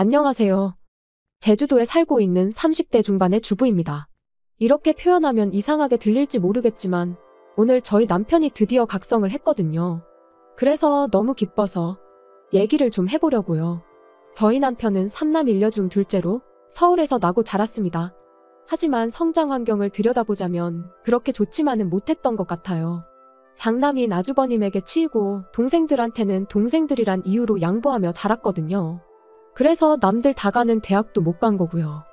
안녕하세요. 제주도에 살고 있는 30대 중반의 주부입니다. 이렇게 표현하면 이상하게 들릴지 모르겠지만 오늘 저희 남편이 드디어 각성을 했거든요. 그래서 너무 기뻐서 얘기를 좀 해보려고요. 저희 남편은 3남 1녀 중 둘째로 서울에서 나고 자랐습니다. 하지만 성장 환경을 들여다보자면 그렇게 좋지만은 못했던 것 같아요. 장남인 아주버님에게 치이고 동생들한테는 동생들이란 이유로 양보하며 자랐거든요. 그래서 남들 다 가는 대학도 못 간 거고요.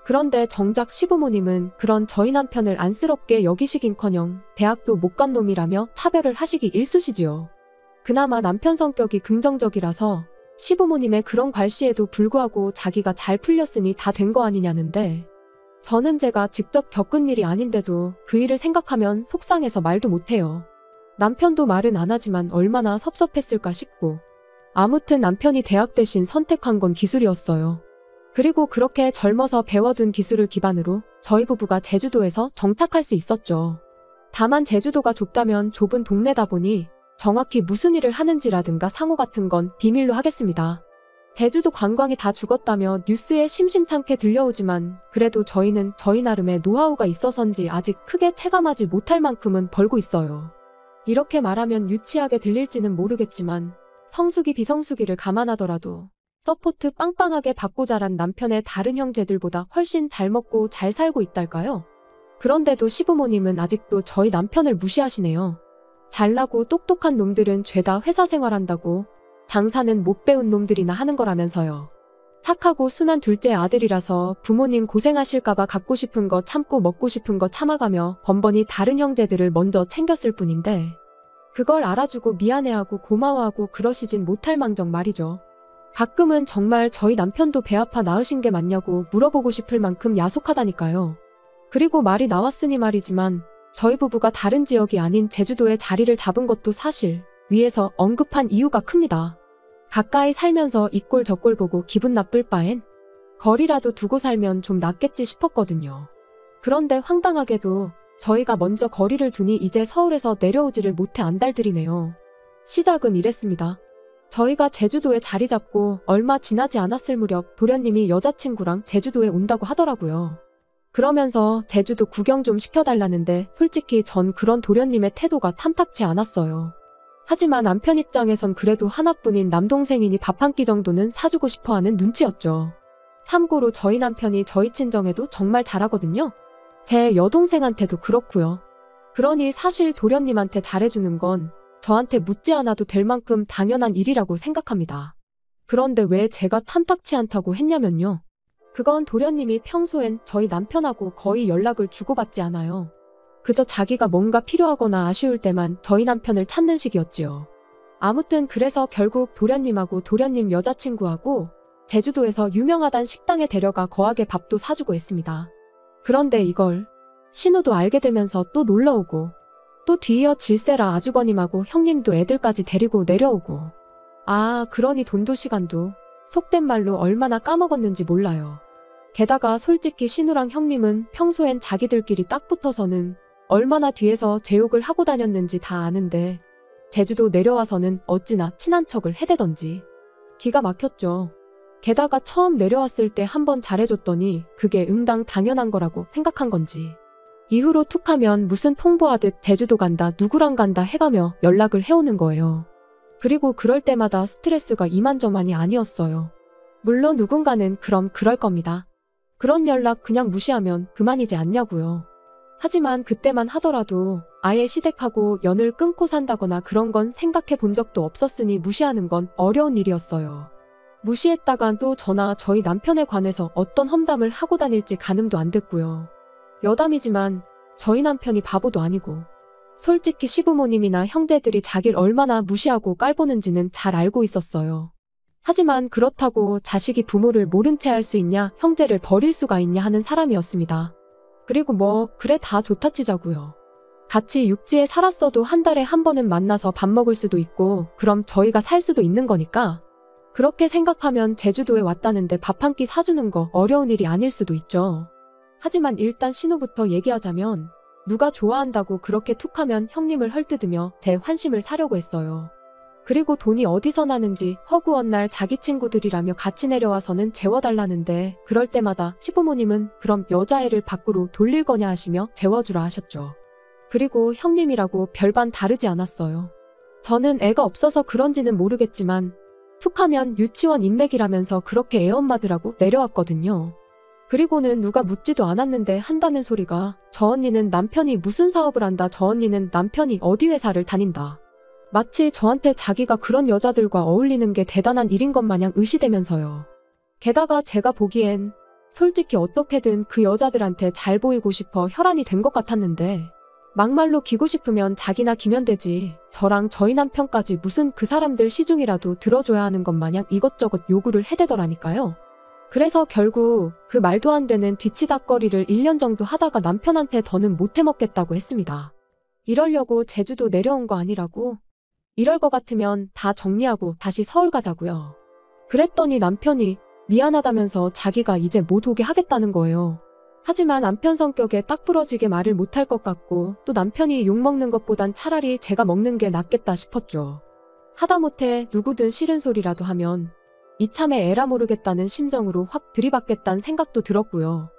그런데 정작 시부모님은 그런 저희 남편을 안쓰럽게 여기시긴커녕 대학도 못 간 놈이라며 차별을 하시기 일쑤시지요. 그나마 남편 성격이 긍정적이라서 시부모님의 그런 괄시에도 불구하고 자기가 잘 풀렸으니 다 된 거 아니냐는데, 저는 제가 직접 겪은 일이 아닌데도 그 일을 생각하면 속상해서 말도 못해요. 남편도 말은 안 하지만 얼마나 섭섭했을까 싶고. 아무튼 남편이 대학 대신 선택한 건 기술이었어요. 그리고 그렇게 젊어서 배워둔 기술을 기반으로 저희 부부가 제주도에서 정착할 수 있었죠. 다만 제주도가 좁다면 좁은 동네다 보니 정확히 무슨 일을 하는지라든가 상호 같은 건 비밀로 하겠습니다. 제주도 관광이 다 죽었다며 뉴스에 심심찮게 들려오지만 그래도 저희는 저희 나름의 노하우가 있어서인지 아직 크게 체감하지 못할 만큼은 벌고 있어요. 이렇게 말하면 유치하게 들릴지는 모르겠지만 성수기 비성수기를 감안하더라도 서포트 빵빵하게 받고 자란 남편의 다른 형제들보다 훨씬 잘 먹고 잘 살고 있달까요? 그런데도 시부모님은 아직도 저희 남편을 무시하시네요. 잘나고 똑똑한 놈들은 죄다 회사 생활한다고, 장사는 못 배운 놈들이나 하는 거라면서요. 착하고 순한 둘째 아들이라서 부모님 고생하실까봐 갖고 싶은 거 참고 먹고 싶은 거 참아가며 번번이 다른 형제들을 먼저 챙겼을 뿐인데 그걸 알아주고 미안해하고 고마워하고 그러시진 못할 망정 말이죠. 가끔은 정말 저희 남편도 배 아파 낳으신 게 맞냐고 물어보고 싶을 만큼 야속하다니까요. 그리고 말이 나왔으니 말이지만 저희 부부가 다른 지역이 아닌 제주도에 자리를 잡은 것도 사실 위에서 언급한 이유가 큽니다. 가까이 살면서 이 꼴 저 꼴 보고 기분 나쁠 바엔 거리라도 두고 살면 좀 낫겠지 싶었거든요. 그런데 황당하게도 저희가 먼저 거리를 두니 이제 서울에서 내려오지를 못해 안달들이네요. 시작은 이랬습니다. 저희가 제주도에 자리 잡고 얼마 지나지 않았을 무렵 도련님이 여자친구랑 제주도에 온다고 하더라고요. 그러면서 제주도 구경 좀 시켜달라는데 솔직히 전 그런 도련님의 태도가 탐탁치 않았어요. 하지만 남편 입장에선 그래도 하나뿐인 남동생이니 밥 한 끼 정도는 사주고 싶어하는 눈치였죠. 참고로 저희 남편이 저희 친정에도 정말 잘하거든요. 제 여동생한테도 그렇고요. 그러니 사실 도련님한테 잘해주는 건 저한테 묻지 않아도 될 만큼 당연한 일이라고 생각합니다. 그런데 왜 제가 탐탁치 않다고 했냐면요. 그건 도련님이 평소엔 저희 남편하고 거의 연락을 주고받지 않아요. 그저 자기가 뭔가 필요하거나 아쉬울 때만 저희 남편을 찾는 식이었지요. 아무튼 그래서 결국 도련님하고 도련님 여자친구하고 제주도에서 유명하단 식당에 데려가 거하게 밥도 사주고 했습니다. 그런데 이걸 신우도 알게 되면서 또 놀러오고, 또 뒤이어 질세라 아주버님하고 형님도 애들까지 데리고 내려오고, 그러니 돈도 시간도 속된 말로 얼마나 까먹었는지 몰라요. 게다가 솔직히 신우랑 형님은 평소엔 자기들끼리 딱 붙어서는 얼마나 뒤에서 제 욕을 하고 다녔는지 다 아는데 제주도 내려와서는 어찌나 친한 척을 해대던지 기가 막혔죠. 게다가 처음 내려왔을 때 한번 잘해줬더니 그게 응당 당연한 거라고 생각한 건지 이후로 툭하면 무슨 통보하듯 제주도 간다 누구랑 간다 해가며 연락을 해오는 거예요. 그리고 그럴 때마다 스트레스가 이만저만이 아니었어요. 물론 누군가는 그럼 그럴 겁니다. 그런 연락 그냥 무시하면 그만이지 않냐고요. 하지만 그때만 하더라도 아예 시댁하고 연을 끊고 산다거나 그런 건 생각해 본 적도 없었으니 무시하는 건 어려운 일이었어요. 무시했다간 또 저나 저희 남편에 관해서 어떤 험담을 하고 다닐지 가늠도 안 됐고요. 여담이지만 저희 남편이 바보도 아니고 솔직히 시부모님이나 형제들이 자기를 얼마나 무시하고 깔보는지는 잘 알고 있었어요. 하지만 그렇다고 자식이 부모를 모른 채 할 수 있냐, 형제를 버릴 수가 있냐 하는 사람이었습니다. 그리고 그래 다 좋다 치자고요. 같이 육지에 살았어도 한 달에 한 번은 만나서 밥 먹을 수도 있고 그럼 저희가 살 수도 있는 거니까 그렇게 생각하면 제주도에 왔다는데 밥 한 끼 사주는 거 어려운 일이 아닐 수도 있죠. 하지만 일단 신우부터 얘기하자면 누가 좋아한다고 그렇게 툭하면 형님을 헐뜯으며 제 환심을 사려고 했어요. 그리고 돈이 어디서 나는지 허구한 날 자기 친구들이라며 같이 내려와서는 재워달라는데 그럴 때마다 시부모님은 그럼 여자애를 밖으로 돌릴 거냐 하시며 재워주라 하셨죠. 그리고 형님이라고 별반 다르지 않았어요. 저는 애가 없어서 그런지는 모르겠지만 툭하면 유치원 인맥이라면서 그렇게 애엄마들하고 내려왔거든요. 그리고는 누가 묻지도 않았는데 한다는 소리가 저 언니는 남편이 무슨 사업을 한다, 저 언니는 남편이 어디 회사를 다닌다. 마치 저한테 자기가 그런 여자들과 어울리는 게 대단한 일인 것 마냥 의시되면서요. 게다가 제가 보기엔 솔직히 어떻게든 그 여자들한테 잘 보이고 싶어 혈안이 된 것 같았는데 막말로 기고 싶으면 자기나 기면 되지, 저랑 저희 남편까지 무슨 그 사람들 시중이라도 들어줘야 하는 것 마냥 이것저것 요구를 해대더라니까요. 그래서 결국 그 말도 안 되는 뒤치다꺼리를 1년 정도 하다가 남편한테 더는 못 해먹겠다고 했습니다. 이러려고 제주도 내려온 거 아니라고? 이럴 것 같으면 다 정리하고 다시 서울 가자고요. 그랬더니 남편이 미안하다면서 자기가 이제 못 오게 하겠다는 거예요. 하지만 남편 성격에 딱 부러지게 말을 못할 것 같고 또 남편이 욕먹는 것보단 차라리 제가 먹는 게 낫겠다 싶었죠. 하다못해 누구든 싫은 소리라도 하면 이참에 에라 모르겠다는 심정으로 확 들이받겠다는 생각도 들었고요.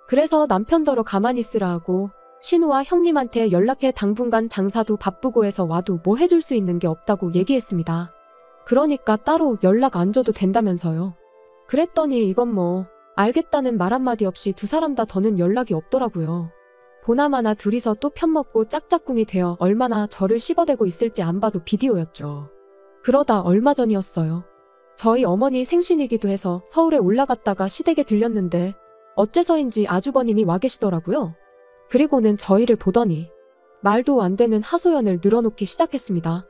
그래서 남편더러 가만히 있으라 하고 신우와 형님한테 연락해 당분간 장사도 바쁘고 해서 와도 뭐 해줄 수 있는 게 없다고 얘기했습니다. 그러니까 따로 연락 안 줘도 된다면서요. 그랬더니 이건 뭐 알겠다는 말 한마디 없이 두 사람 다 더는 연락이 없더라고요. 보나마나 둘이서 또 편먹고 짝짝꿍이 되어 얼마나 저를 씹어대고 있을지 안 봐도 비디오였죠. 그러다 얼마 전이었어요. 저희 어머니 생신이기도 해서 서울에 올라갔다가 시댁에 들렸는데 어째서인지 아주버님이 와 계시더라고요. 그리고는 저희를 보더니 말도 안 되는 하소연을 늘어놓기 시작했습니다.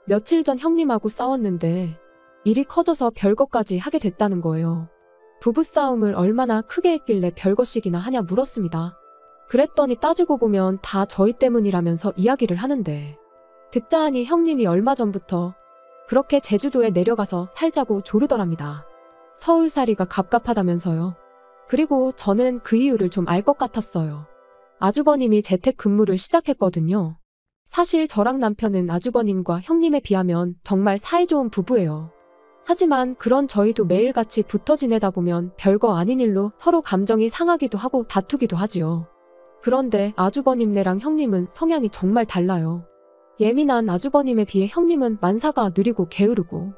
며칠 전 형님하고 싸웠는데 일이 커져서 별것까지 하게 됐다는 거예요. 부부싸움을 얼마나 크게 했길래 별것이기나 하냐 물었습니다. 그랬더니 따지고 보면 다 저희 때문이라면서 이야기를 하는데 듣자 하니 형님이 얼마 전부터 그렇게 제주도에 내려가서 살자고 조르더랍니다. 서울살이가 갑갑하다면서요. 그리고 저는 그 이유를 좀 알 것 같았어요. 아주버님이 재택근무를 시작했거든요. 사실 저랑 남편은 아주버님과 형님에 비하면 정말 사이좋은 부부예요. 하지만 그런 저희도 매일같이 붙어 지내다 보면 별거 아닌 일로 서로 감정이 상하기도 하고 다투기도 하지요. 그런데 아주버님네랑 형님은 성향이 정말 달라요. 예민한 아주버님에 비해 형님은 만사가 느리고 게으르고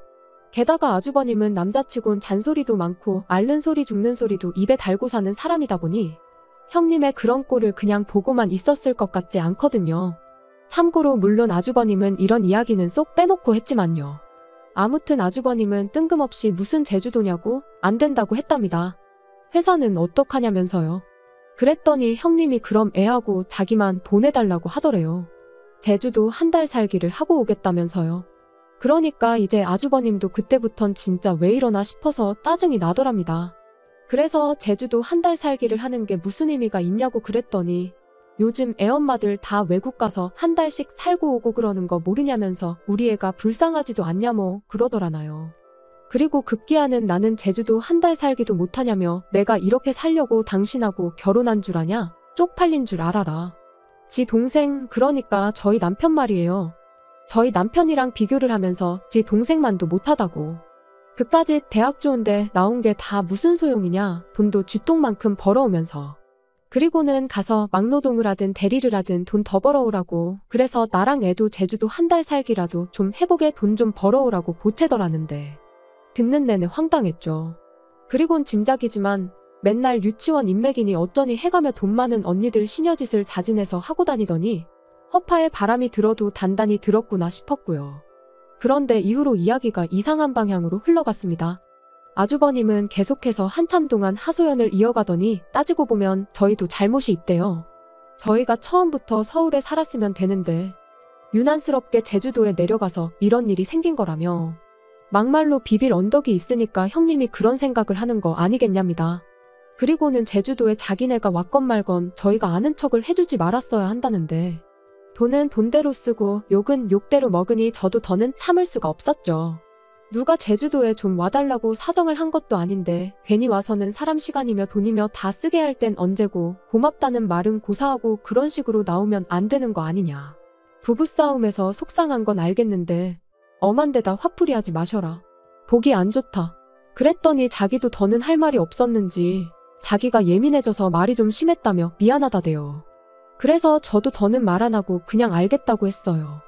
게다가 아주버님은 남자치곤 잔소리도 많고 앓는 소리 죽는 소리도 입에 달고 사는 사람이다 보니 형님의 그런 꼴을 그냥 보고만 있었을 것 같지 않거든요. 참고로 물론 아주버님은 이런 이야기는 쏙 빼놓고 했지만요. 아무튼 아주버님은 뜬금없이 무슨 제주도냐고 안 된다고 했답니다. 회사는 어떡하냐면서요. 그랬더니 형님이 그럼 애하고 자기만 보내달라고 하더래요. 제주도 한 달 살기를 하고 오겠다면서요. 그러니까 이제 아주버님도 그때부턴 진짜 왜 이러나 싶어서 짜증이 나더랍니다. 그래서 제주도 한 달 살기를 하는 게 무슨 의미가 있냐고 그랬더니 요즘 애엄마들 다 외국 가서 한 달씩 살고 오고 그러는 거 모르냐면서 우리 애가 불쌍하지도 않냐 뭐 그러더라나요. 그리고 급기야는 나는 제주도 한 달 살기도 못하냐며 내가 이렇게 살려고 당신하고 결혼한 줄 아냐? 쪽팔린 줄 알아라. 지 동생 그러니까 저희 남편 말이에요. 저희 남편이랑 비교를 하면서 지 동생만도 못하다고. 그까짓 대학 좋은데 나온 게 다 무슨 소용이냐. 돈도 쥐똥만큼 벌어오면서. 그리고는 가서 막노동을 하든 대리를 하든 돈 더 벌어오라고. 그래서 나랑 애도 제주도 한 달 살기라도 좀 해보게 돈 좀 벌어오라고 보채더라는데 듣는 내내 황당했죠. 그리곤 짐작이지만 맨날 유치원 인맥이니 어쩌니 해가며 돈 많은 언니들 시녀짓을 자진해서 하고 다니더니 허파에 바람이 들어도 단단히 들었구나 싶었고요. 그런데 이후로 이야기가 이상한 방향으로 흘러갔습니다. 아주버님은 계속해서 한참 동안 하소연을 이어가더니 따지고 보면 저희도 잘못이 있대요. 저희가 처음부터 서울에 살았으면 되는데 유난스럽게 제주도에 내려가서 이런 일이 생긴 거라며 막말로 비빌 언덕이 있으니까 형님이 그런 생각을 하는 거 아니겠냐입니다. 그리고는 제주도에 자기네가 왔건 말건 저희가 아는 척을 해주지 말았어야 한다는데 돈은 돈대로 쓰고 욕은 욕대로 먹으니 저도 더는 참을 수가 없었죠. 누가 제주도에 좀 와달라고 사정을 한 것도 아닌데 괜히 와서는 사람 시간이며 돈이며 다 쓰게 할 땐 언제고 고맙다는 말은 고사하고 그런 식으로 나오면 안 되는 거 아니냐. 부부싸움에서 속상한 건 알겠는데 엄한 데다 화풀이하지 마셔라. 보기 안 좋다. 그랬더니 자기도 더는 할 말이 없었는지 자기가 예민해져서 말이 좀 심했다며 미안하다대요. 그래서 저도 더는 말 안 하고 그냥 알겠다고 했어요.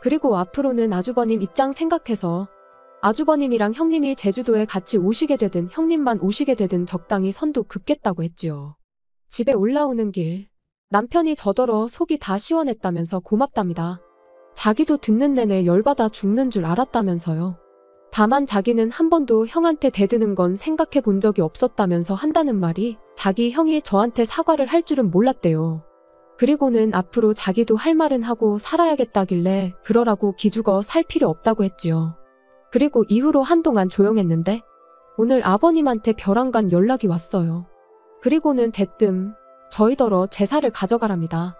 그리고 앞으로는 아주버님 입장 생각해서 아주버님이랑 형님이 제주도에 같이 오시게 되든 형님만 오시게 되든 적당히 선도 긋겠다고 했지요. 집에 올라오는 길 남편이 저더러 속이 다 시원했다면서 고맙답니다. 자기도 듣는 내내 열받아 죽는 줄 알았다면서요. 다만 자기는 한 번도 형한테 대드는 건 생각해 본 적이 없었다면서 한다는 말이 자기 형이 저한테 사과를 할 줄은 몰랐대요. 그리고는 앞으로 자기도 할 말은 하고 살아야겠다길래 그러라고 기죽어 살 필요 없다고 했지요. 그리고 이후로 한동안 조용했는데 오늘 아버님한테 벼랑간 연락이 왔어요. 그리고는 대뜸 저희더러 제사를 가져가랍니다.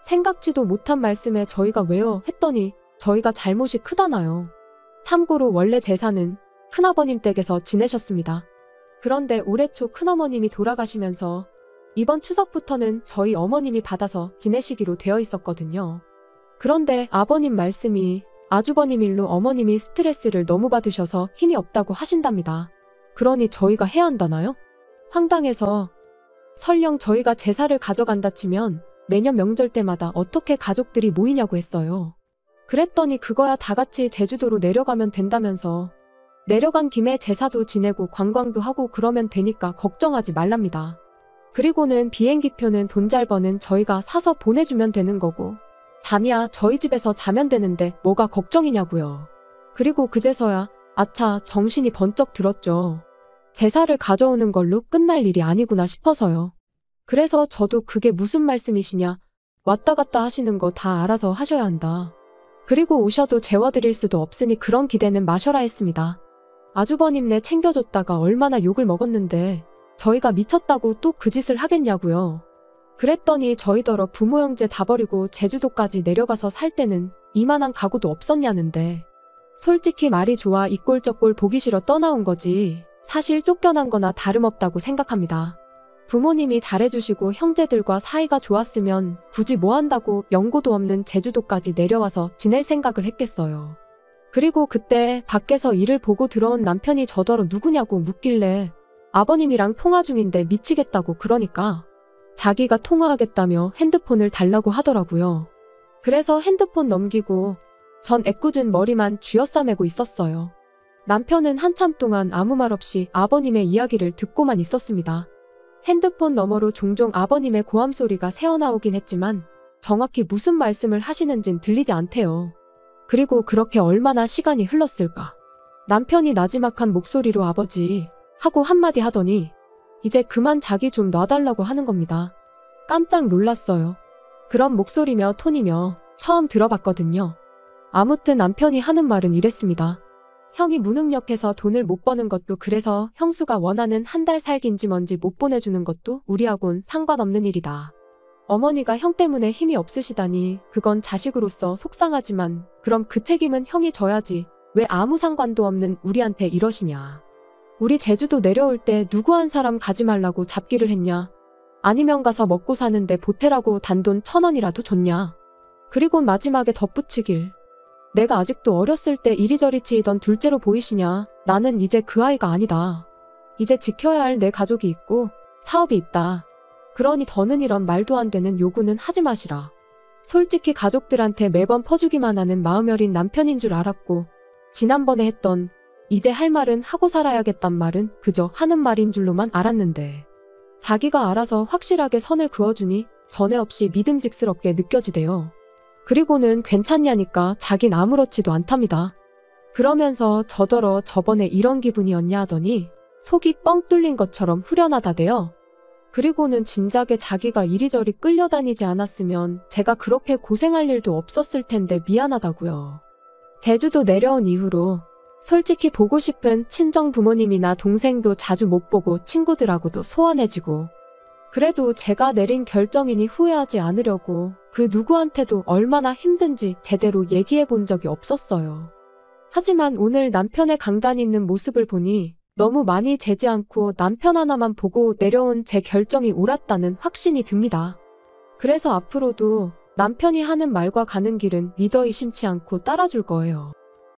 생각지도 못한 말씀에 저희가 왜요? 했더니 저희가 잘못이 크다나요. 참고로 원래 제사는 큰아버님 댁에서 지내셨습니다. 그런데 올해 초 큰어머님이 돌아가시면서 이번 추석부터는 저희 어머님이 받아서 지내시기로 되어 있었거든요. 그런데 아버님 말씀이 아주버님 일로 어머님이 스트레스를 너무 받으셔서 힘이 없다고 하신답니다. 그러니 저희가 해야 한다나요? 황당해서 설령 저희가 제사를 가져간다 치면 매년 명절 때마다 어떻게 가족들이 모이냐고 했어요. 그랬더니 그거야 다 같이 제주도로 내려가면 된다면서 내려간 김에 제사도 지내고 관광도 하고 그러면 되니까 걱정하지 말랍니다. 그리고는 비행기표는 돈 잘 버는 저희가 사서 보내주면 되는 거고 잠이야 저희 집에서 자면 되는데 뭐가 걱정이냐고요. 그리고 그제서야 아차 정신이 번쩍 들었죠. 제사를 가져오는 걸로 끝날 일이 아니구나 싶어서요. 그래서 저도 그게 무슨 말씀이시냐 왔다 갔다 하시는 거 다 알아서 하셔야 한다. 그리고 오셔도 재워드릴 수도 없으니 그런 기대는 마셔라 했습니다. 아주버님네 챙겨줬다가 얼마나 욕을 먹었는데 저희가 미쳤다고 또 그 짓을 하겠냐고요. 그랬더니 저희더러 부모 형제 다 버리고 제주도까지 내려가서 살 때는 이만한 각오도 없었냐는데 솔직히 말이 좋아 이 꼴 저 꼴 보기 싫어 떠나온 거지 사실 쫓겨난 거나 다름없다고 생각합니다. 부모님이 잘해주시고 형제들과 사이가 좋았으면 굳이 뭐 한다고 연고도 없는 제주도까지 내려와서 지낼 생각을 했겠어요. 그리고 그때 밖에서 일을 보고 들어온 남편이 저더러 누구냐고 묻길래 아버님이랑 통화 중인데 미치겠다고 그러니까 자기가 통화하겠다며 핸드폰을 달라고 하더라고요. 그래서 핸드폰 넘기고 전 애꿎은 머리만 쥐어싸매고 있었어요. 남편은 한참 동안 아무 말 없이 아버님의 이야기를 듣고만 있었습니다. 핸드폰 너머로 종종 아버님의 고함 소리가 새어나오긴 했지만 정확히 무슨 말씀을 하시는진 들리지 않대요. 그리고 그렇게 얼마나 시간이 흘렀을까. 남편이 나지막한 목소리로 아버지 하고 한마디 하더니 이제 그만 자기 좀 놔달라고 하는 겁니다. 깜짝 놀랐어요. 그런 목소리며 톤이며 처음 들어봤거든요. 아무튼 남편이 하는 말은 이랬습니다. 형이 무능력해서 돈을 못 버는 것도 그래서 형수가 원하는 한 달 살기인지 뭔지 못 보내주는 것도 우리하고는 상관없는 일이다. 어머니가 형 때문에 힘이 없으시다니 그건 자식으로서 속상하지만 그럼 그 책임은 형이 져야지 왜 아무 상관도 없는 우리한테 이러시냐. 우리 제주도 내려올 때 누구 한 사람 가지 말라고 잡기를 했냐. 아니면 가서 먹고 사는데 보태라고 단돈 1,000원이라도 줬냐. 그리고 마지막에 덧붙이길. 내가 아직도 어렸을 때 이리저리 치이던 둘째로 보이시냐. 나는 이제 그 아이가 아니다. 이제 지켜야 할 내 가족이 있고 사업이 있다. 그러니 더는 이런 말도 안 되는 요구는 하지 마시라. 솔직히 가족들한테 매번 퍼주기만 하는 마음 여린 남편인 줄 알았고 지난번에 했던 이제 할 말은 하고 살아야겠단 말은 그저 하는 말인 줄로만 알았는데 자기가 알아서 확실하게 선을 그어주니 전에 없이 믿음직스럽게 느껴지대요. 그리고는 괜찮냐니까 자긴 아무렇지도 않답니다. 그러면서 저더러 저번에 이런 기분이었냐 하더니 속이 뻥 뚫린 것처럼 후련하다대요. 그리고는 진작에 자기가 이리저리 끌려다니지 않았으면 제가 그렇게 고생할 일도 없었을 텐데 미안하다고요. 제주도 내려온 이후로 솔직히 보고 싶은 친정 부모님이나 동생도 자주 못 보고 친구들하고도 소원해지고 그래도 제가 내린 결정이니 후회하지 않으려고 그 누구한테도 얼마나 힘든지 제대로 얘기해 본 적이 없었어요. 하지만 오늘 남편의 강단 있는 모습을 보니 너무 많이 재지 않고 남편 하나만 보고 내려온 제 결정이 옳았다는 확신이 듭니다. 그래서 앞으로도 남편이 하는 말과 가는 길은 믿어 의심치 않고 따라줄 거예요.